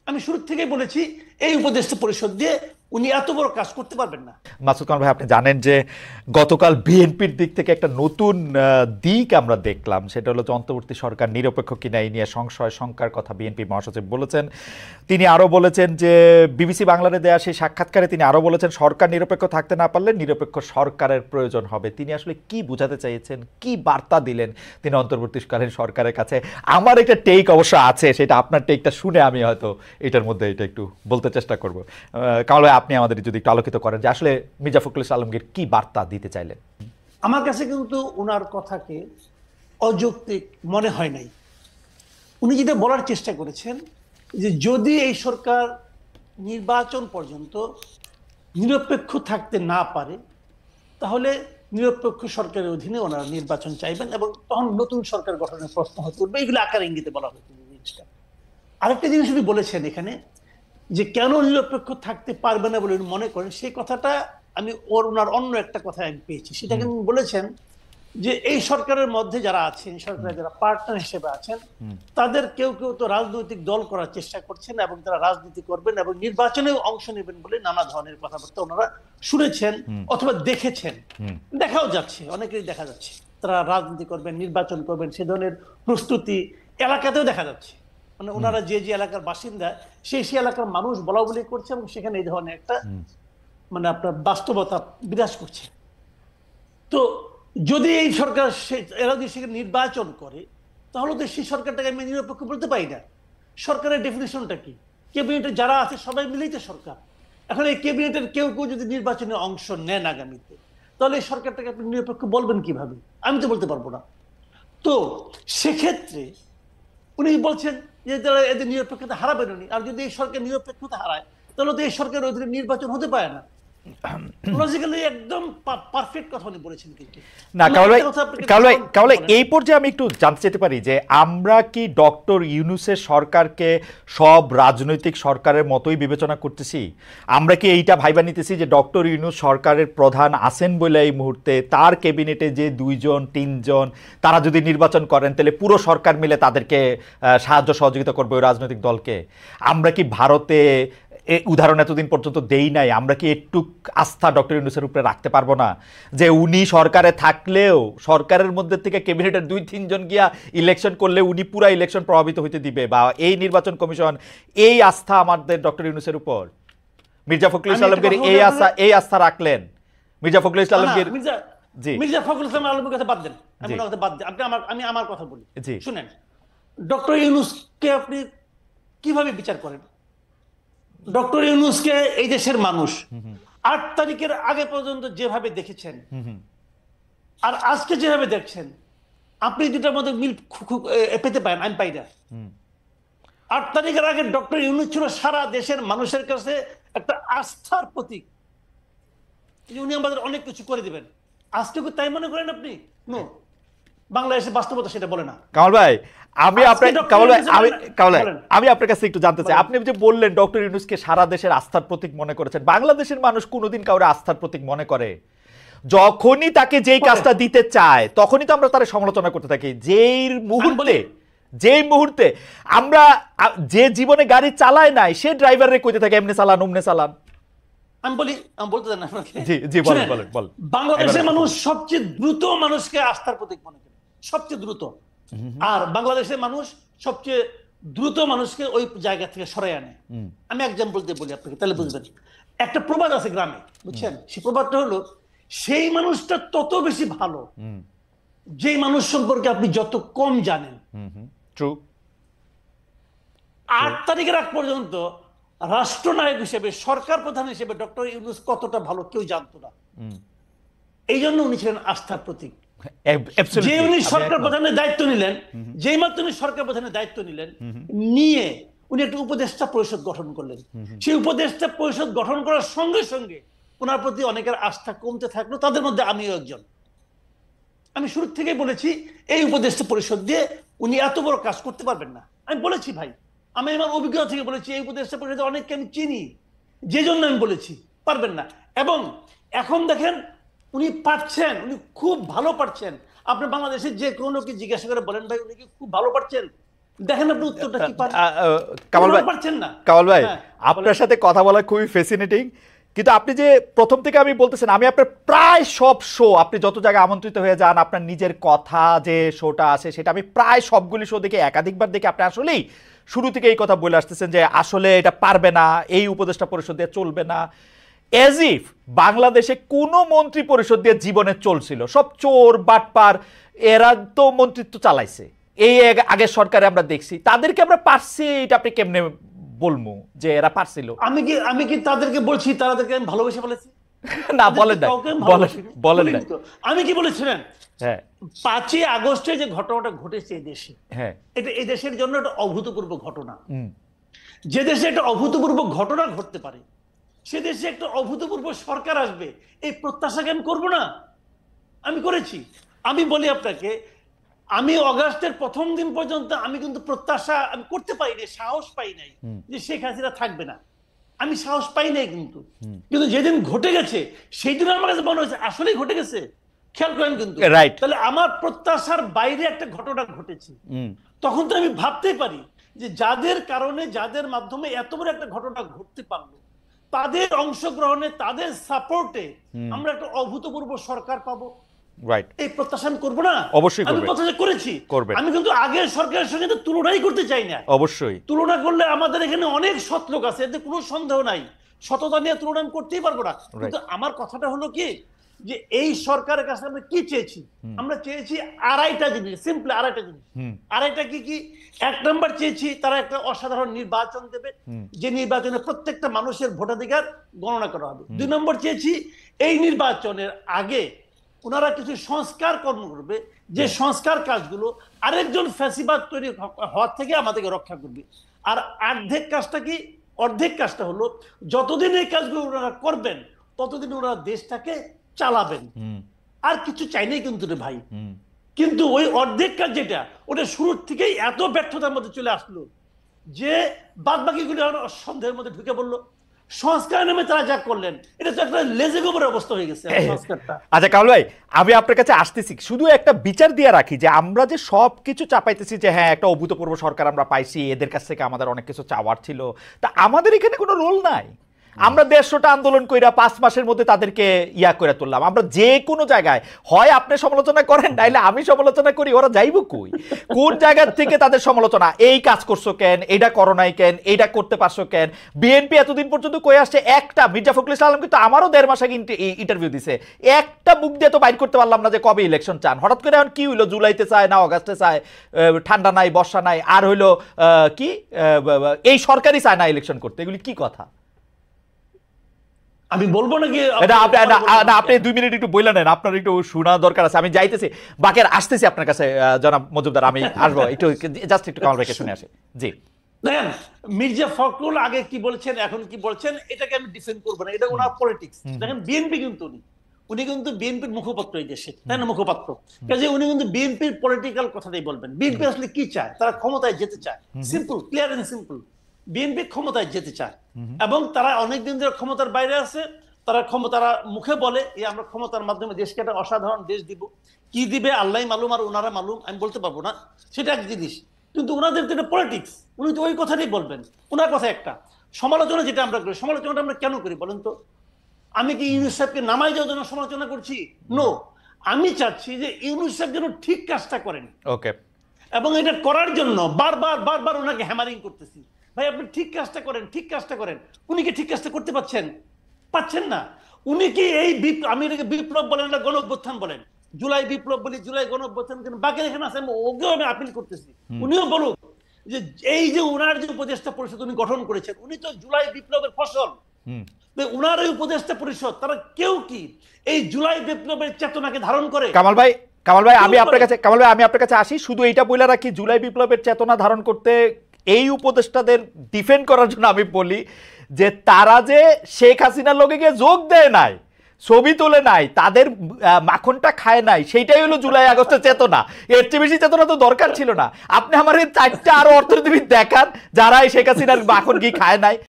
আমি শুরু থেকেই বলেছি এই উপদেষ্টা পরিষদ দিয়ে উনি এত বড় কাজ করতে পারবেন না। মাসুদ খান ভাই, আপনি জানেন যে গতকাল বিএনপির দিক থেকে একটা নতুন দিক আমরা দেখলাম, সেটা হলো যে অন্তর্বর্তী সরকার নিরপেক্ষ কিনা এই নিয়ে সংশয় শঙ্কার কথা বিএনপি মহাসচিব বলেছেন। তিনি আরো বলেছেন যে বিবিসি বাংলারে দেয়া সেই সাক্ষাৎকারে তিনি আরো বলেছেন সরকার নিরপেক্ষ থাকতে না পারলে নিরপেক্ষ সরকারের প্রয়োজন হবে। তিনি আসলে কি বোঝাতে চাইছেন, কি বার্তা দিলেন তিনি অন্তর্বর্তীকালীন সরকারের কাছে? আমার একটা টেক অবশ্য আছে, সেটা আপনার টেকটা শুনে আমি হয়তো এটার মধ্যে এটা একটু বলতে চেষ্টা করবো। কামাল ভাই, আপনি আমাদের যদি একটু আলোকিত করেন যে আসলে মির্জা ফখরুল ইসলাম আলমগীর কি বার্তা দিতে চাইলেন। আমার কাছে কিন্তু ওনার কথাকে অযৌক্তিক মনে হয় নাই। উনি যেটা বলার চেষ্টা করেছেন যে যদি এই সরকার নির্বাচন পর্যন্ত নিরপেক্ষ থাকতে না পারে তাহলে নিরপেক্ষ সরকারের অধীনে ওনারা নির্বাচন চাইবেন এবং তখন নতুন সরকার গঠনের প্রশ্ন হতে উঠবে। এগুলো আকার ইঙ্গিতে বলা হয়েছে জিনিসটা। আরেকটা জিনিস উনি বলেছেন এখানে যে কেন নিরপেক্ষ থাকতে পারবে না বলে উনি মনে করেন, সেই কথাটা আমি ওনার অন্য একটা কথা আমি পেয়েছি। সেটা কিন্তু বলেছেন যে এই সরকারের মধ্যে যারা আছেন, সরকারের যারা পার্টনার হিসেবে আছেন, তাদের কেউ কেউ তো রাজনৈতিক দল করার চেষ্টা করছেন এবং তারা রাজনীতি করবেন এবং নির্বাচনেও অংশ নেবেন বলে নানা ধরনের কথাবার্তা ওনারা শুনেছেন অথবা দেখেছেন। দেখাও যাচ্ছে, অনেকেই দেখা যাচ্ছে তারা রাজনীতি করবেন, নির্বাচন করবেন, সে ধরনের প্রস্তুতি এলাকাতেও দেখা যাচ্ছে। মানে ওনারা যে যে এলাকার বাসিন্দা সেই এলাকার মানুষ বলা বলি করছে এবং সেখানে এই ধরনের একটা মানে আপনার বাস্তবতা বিরাজ করছে। তো যদি এই সরকার এরা যদি সেখানে নির্বাচন করে তাহলে তো সেই সরকারটাকে আমি নিরপেক্ষ বলতে পারি না। সরকারের ডেফিনেশনটা কি? ক্যাবিনেটে যারা আছে সবাই মিলেই তো সরকার। এখন এই ক্যাবিনেটের কেউ কেউ যদি নির্বাচনে অংশ নেন আগামীতে, তাহলে এই সরকারটাকে আপনি নিরপেক্ষ বলবেন কিভাবে? আমি তো বলতে পারবো না। তো সেক্ষেত্রে উনি বলছেন যে তারা এদের নিরপেক্ষতা হারাবেন উনি। আর যদি এই সরকার নিরপেক্ষতা হারায় তাহলে তো এই সরকারের অধীনে নির্বাচন হতে পারে না। লজিক্যালি একদম পারফেক্ট কথা উনি বলেছেন। কিন্তু না কামাল ভাই, এই পর্যায়ে আমি একটু জানতে চাইতে পারি যে আমরা কি ডক্টর ইউনূসের সরকারকে সব রাজনৈতিক সরকারের মতোই বিবেচনা করতেছি? আমরা কি এইটা ভাইবা নিতেছি যে ডক্টর ইউনূস সরকারের প্রধান আছেন বলে এই মুহূর্তে তার ক্যাবিনেটে যে 2-3 জন তারা যদি নির্বাচন করেন তাহলে পুরো সরকার মিলে তাদেরকে সাহায্য সহযোগিতা করবে ওই রাজনৈতিক দলকে? আমরা কি ভারতে উদাহরণ এতদিন পর্যন্ত দেই নাই? আমরা কি একটু আস্থা ডক্টর ইউনূসের উপরে রাখতে পারবো না যে উনি সরকারে থাকলেও সরকারের মধ্যে থেকে ক্যাবিনেটের 2-3 জন গিয়া ইলেকশন করলে উনি পুরা ইলেকশন প্রভাবিত হইতে দিবে, বা এই নির্বাচন কমিশন এই আস্থা আমাদের ডক্টর ইউনূসের উপর? মির্জা ফখরুল ইসলাম আলমগীর এই আস্থা রাখলেন? মির্জা ফখরুল ইসলাম আলমগীর জি, মির্জা ফখরুল ইসলাম আলমগীর কথা বাদ দেন, আমি আমার কথা বলি। শুনেন, ডক্টর ইউনূসকে আপনি কিভাবে বিচার করেন? ডক্টর ইউনূসকে এই দেশের মানুষ 8 তারিখের আগে পর্যন্ত যেভাবে দেখেছেন আর আজকে যেভাবে দেখছেন, আপনি দুটার মধ্যে মিল পেতে পারেন? আমি পাই না। 8 তারিখের আগে ডক্টর ইউনূস ছিল সারা দেশের মানুষের কাছে একটা আস্থার প্রতীক, উনি আমাদের অনেক কিছু করে দিবেন। আজকে কি তাই মনে করেন আপনি? নো, বাংলাদেশের বাস্তবতা সেটা বলে না। কামাল ভাই, আমি আপনার কাছে একটু জানতে চাই, আপনি যে বললেন ডক্টর ইউনূসকে সারা দেশের আস্থার প্রতীক মনে করেছেন, বাংলাদেশের মানুষ কোনোদিন কাউরে আস্থার প্রতীক মনে করে? যখনই তাকে যেই কাজটা দিতে চায় তখনই তো আমরা তার সমালোচনা করতে থাকি। যেই মুহূর্তে আমরা যে জীবনে গাড়ি চালায় নাই সে ড্রাইভারে কইতে থাকে এমনি চালান অমনে চালান। আমি বলতে দেন আপনাকে। জি বলেন। বাংলাদেশের মানুষ সবচেয়ে দ্রুত মানুষকে আস্থার প্রতীক মনে করে, সবচেয়ে দ্রুত। আর বাংলাদেশের মানুষ সবচেয়ে দ্রুত মানুষকে ওই জায়গা থেকে সরাই আনে। আমি এক্সাম্পল দিয়ে বলি আপনাকে, তাহলে বুঝবেন। একটা প্রবাদ আছে গ্রামে, বুঝছেন? সেই প্রবাদটা হলো, সেই মানুষটা তত বেশি ভালো যেই মানুষ সম্পর্কে আপনি যত কম জানেন। 8 তারিখের আগ পর্যন্ত রাষ্ট্রনায়ক হিসেবে, সরকার প্রধান হিসেবে ডক্টর ইউনূস কতটা ভালো কেউ জানতো না। এই জন্য উনি ছিলেন আস্থার প্রতীক। যে উনি সরকার প্রধানের দায়িত্ব নিলেন, যেই মাত্র উনি সরকার প্রধানের দায়িত্ব নিলেন, নিয়ে উনি একটা উপদেষ্টা পরিষদ গঠন করলেন। সেই উপদেষ্টা পরিষদ গঠন করার সঙ্গে সঙ্গে ওনার প্রতি অনেকের আস্থা কমতে থাকলো, তাদের মধ্যে আমিও একজন। আমি শুরু থেকেই বলেছি এই উপদেষ্টা পরিষদ দিয়ে উনি এত বড় কাজ করতে পারবেন না। আমি বলেছি ভাই, আমি আমার অভিজ্ঞতা থেকে বলেছি, এই উপদেষ্টা পরিষদে অনেককে আমি চিনি, যে জন্য আমি বলেছি পারবেন না। এবং এখন দেখেন উনি পারছেন, উনি খুব ভালো পারছেন। আপনি বাংলাদেশের যে কোনো কি জিজ্ঞাসা করে বলেন, ভাই উনি কি খুব ভালো পারছেন? দেখেন আপনি উত্তরটা কি পান। কামাল ভাই, পারছেন না। কামাল ভাই হ্যাঁ, আপনার সাথে কথা বলা খুবই ফ্যাসিনেটিং, কিন্তু আপনি যে প্রথম থেকে আমি বলতেছেন, আমি আপনার প্রায় সব শো, আপনি যত জায়গায় আমন্ত্রিত হয়ে যান, আপনার নিজের কথা যে শোটা আছে সেটা আমি প্রায় সবগুলি শো দেখে একাধিকবার দেখে আপনি আসলেই শুরু থেকে এই কথা বলে আসতেছেন যে আসলে এটা পারবে না, এই উপদেষ্টা পরিষদ দিয়ে চলবে না, এজ ইফ বাংলাদেশে কোনো মন্ত্রী পরিষদ দিয়ে জীবনে চলছিল, সব চোর বাটপার, এরা তো মন্ত্রিত্ব চালাইছে এই আগের সরকারে আমরা দেখছি, তাদেরকে আমরা পারছি, এটা আপনি কেমনে বলবো যে এরা পারছিল? আমি কি তাদেরকে বলছি তাদেরকে আমি ভালোবেসে বলেছি? না বলেন না, বলেন না। আমি কি বলেছিলেন? হ্যাঁ, 5ই আগস্টে যে ঘটনাটা ঘটেছে এই দেশে, হ্যাঁ, এটা এই দেশের জন্য একটা অভূতপূর্ব ঘটনা। যে দেশে একটা অভূতপূর্ব ঘটনা ঘটতে পারে, সে দেশে একটা অভূতপূর্ব সরকার আসবে, এই প্রত্যাশাকে আমি করবো না? আমি করেছি। আমি বলি আপনাকে, আমি অগাস্টের প্রথম দিন পর্যন্ত আমি কিন্তু প্রত্যাশা আমি করতে পারিনি, সাহস পাই নাই যে শেখ হাসিনা থাকবে না। আমি সাহস পাই নাই, কিন্তু যেদিন ঘটে গেছে সেই দিন আমার কাছে মনে হয়েছে আসলেই ঘটে গেছে। খেয়াল করেন কিন্তু, তাহলে আমার প্রত্যাশার বাইরে একটা ঘটনা ঘটেছে। তখন তো আমি ভাবতেই পারি যে যাদের কারণে, যাদের মাধ্যমে এত বড় একটা ঘটনা ঘটতে পারলো, তাদের অংশগ্রহণে, তাদের সাপোর্টে আমরা একটা অভূতপূর্ব সরকার পাবো, এই প্রত্যাশা আমি করবো না? অবশ্যই আমি প্রত্যাশা করেছি। আমি কিন্তু আগের সরকারের সঙ্গে তো তুলনাই করতে চাই না। অবশ্যই তুলনা করলে আমাদের এখানে অনেক সৎ লোক আছে, এতে কোনো সন্দেহ নাই, সততা নিয়ে তুলনা আমি করতেই পারবো না। কিন্তু আমার কথাটা হলো কি, যে এই সরকারের কাছে আমরা কি চেয়েছি? আমরা চেয়েছি আড়াইটা জিনিস, সিম্পলি আড়াইটা জিনিস। আড়াইটা কি কি? 1 নম্বর চেয়েছি তারা একটা অসাধারণ নির্বাচন দেবে, যে নির্বাচনে প্রত্যেকটা মানুষের ভোটাধিকার গণনা করা হবে। 2 নম্বর চেয়েছি এই নির্বাচনের আগে ওনারা কিছু সংস্কার কর্ম করবে, যে সংস্কার কাজগুলো আরেকজন ফ্যাসিবাদ তৈরি হওয়ার থেকে আমাদেরকে রক্ষা করবে। আর অর্ধেক কাজটা কি? অর্ধেক কাজটা হলো যতদিন এই কাজগুলো ওনারা করবেন ততদিন ওনারা দেশটাকে চালাবেন। আর কিছু চাই নাই কিন্তু রে ভাই। কিন্তু ওই অর্ধেক কাজ যেটা, ওটা শুরুর থেকেই এত ব্যর্থতার মধ্যে চলে আসলো যে বাদ বাকিগুলো সন্দেহের মধ্যে ঢুকে পড়লো। সংস্কার নামে তারা যা করলেন, এটা তো একটা লেজে গোবরের অবস্থা হয়ে গেছে সংস্কারটা। আচ্ছা কামাল ভাই, আমি আপনার কাছে আসতেছি, শুধু একটা বিচার দিয়ে রাখি যে আমরা যে সব কিছু চাপাইতেছি যে হ্যাঁ একটা অভূতপূর্ব সরকার আমরা পাইছি, এদের কাছ থেকে আমাদের অনেক কিছু চাওয়ার ছিল, তা আমাদের এখানে কোনো রোল নাই। আমরা 150টা আন্দোলন কইরা 5 মাসের মধ্যে তাদেরকে ইয়া করে তুললাম। আমরা যে কোনো জায়গায় হয় আপনি সমালোচনা করেন, নাইলে আমি সমালোচনা করি, ওরা যাইব কই? কোন জায়গা থেকে তাদের সমালোচনা? এই কাজ করছো কেন, এইটা করো নাই কেন, এইটা করতে পারছো কেন? বিএনপি এতদিন পর্যন্ত কই আসছে, একটা মির্জা ফখরুল ইসলাম কিন্তু আমারও 1.5 মাস আগে ইন্টারভিউ দিছে, একটা মুখ দিয়ে তো বাইর করতে পারলাম না যে কবে ইলেকশন চান। হঠাৎ করে এখন কি হইলো, জুলাইতে চায় না অগাস্টে চায়, ঠান্ডা নাই বর্ষা নাই, আর হইলো কি এই সরকারই চায় না ইলেকশন করতে, এগুলি কি কথা? আমি বলবো নাকি? আপনি 2 মিনিট একটু বইলা নেন, আপনার একটু শোনা দরকার আছে। আমি যাইতেছি, বাকের আসতেছি আপনার কাছে জনাব মজুমদার, আমি আসবো একটু, জাস্ট একটু কামাল ভাইকে শুনে আসি। জি দেখেন, মির্জা ফখরুল আগে কি বলছেন, এখন কি বলছেন, এটাকে আমি ডিফেন্ড করবো না, এটা ওনার পলিটিক্স। দেখেন বিএনপি কিন্তু উনি কিন্তু বিএনপির মুখপাত্র এই দেশে, তাই না? মুখপাত্র, কাজে উনি কিন্তু বিএনপির পলিটিক্যাল কথাটাই বলবেন। বিএনপি আসলে কি চায়? তারা ক্ষমতায় যেতে চায়, simple, clear and simple. BNP ক্ষমতায় যেতে চায় এবং তারা অনেকদিন ধরে ক্ষমতার বাইরে আছে। তারা মুখে বলে আমরা ক্ষমতার মাধ্যমে দেশকে একটা অসাধারণ দেশ দিব, কি দিবে আল্লাহ মালুম আর ওনারা মালুম, আমি বলতে পারবো না, সেটা এক জিনিস। কিন্তু ওনাদের তো এটা পলিটিক্স, উনি তো ওই কথাটাই বলবেন। ওনার কথা একটা। সমালোচনা যেটা আমরা করি, সমালোচনাটা আমরা কেন করি বলেন তো? আমি কি ইউনূস সাহেবকে নামাই যাওয়ার জন্য সমালোচনা করছি? নো, আমি চাচ্ছি যে ইউনূস সাহেব যেন ঠিক কাজটা করেন। ওকে, এবং এটা করার জন্য বারবার ওনাকে হ্যামারিং করতেছি, ভাই আপনি ঠিক কাজটা করেন, ঠিক কাজটা করেন। উনি কি ঠিক কাজটা করতে পাচ্ছেন না? উনি কি এই আমি এটাকে বিপ্লব বলেন না গণ অভ্যুত্থান বলেন, জুলাই বিপ্লব বলি, জুলাই গণ অভ্যুত্থান, কিন্তু বাকি এখানে আছে, ওকেও আমি আপিল করতেছি, উনিও বলুক যে এই যে উনার যে উপদেষ্টা পরিষদ উনি গঠন করেছেন, উনি তো জুলাই বিপ্লবের ফসল। উনার এই উপদেষ্টা পরিষদ তারা কেউ কি এই জুলাই বিপ্লবের চেতনাকে ধারণ করে? কামাল ভাই আমি আপনার কাছে আসি, শুধু এইটা বলে রাখি, জুলাই বিপ্লবের চেতনা ধারণ করতে এই উপদেষ্টাদের ডিফেন্ড করার জন্য আমি বলি যে তারা যে শেখ হাসিনার লগে গিয়ে যোগ দেয় নাই, ছবি তোলে নাই, তাদের মাখনটা খায় নাই, সেইটাই হলো জুলাই আগস্টের চেতনা। এর চেয়ে বেশি চেতনা তো দরকার ছিল না। আপনি আমার এই 4টা আরো অর্থনীতিবিদ দেখান যারা এই শেখ হাসিনার মাখন কি খায় নাই,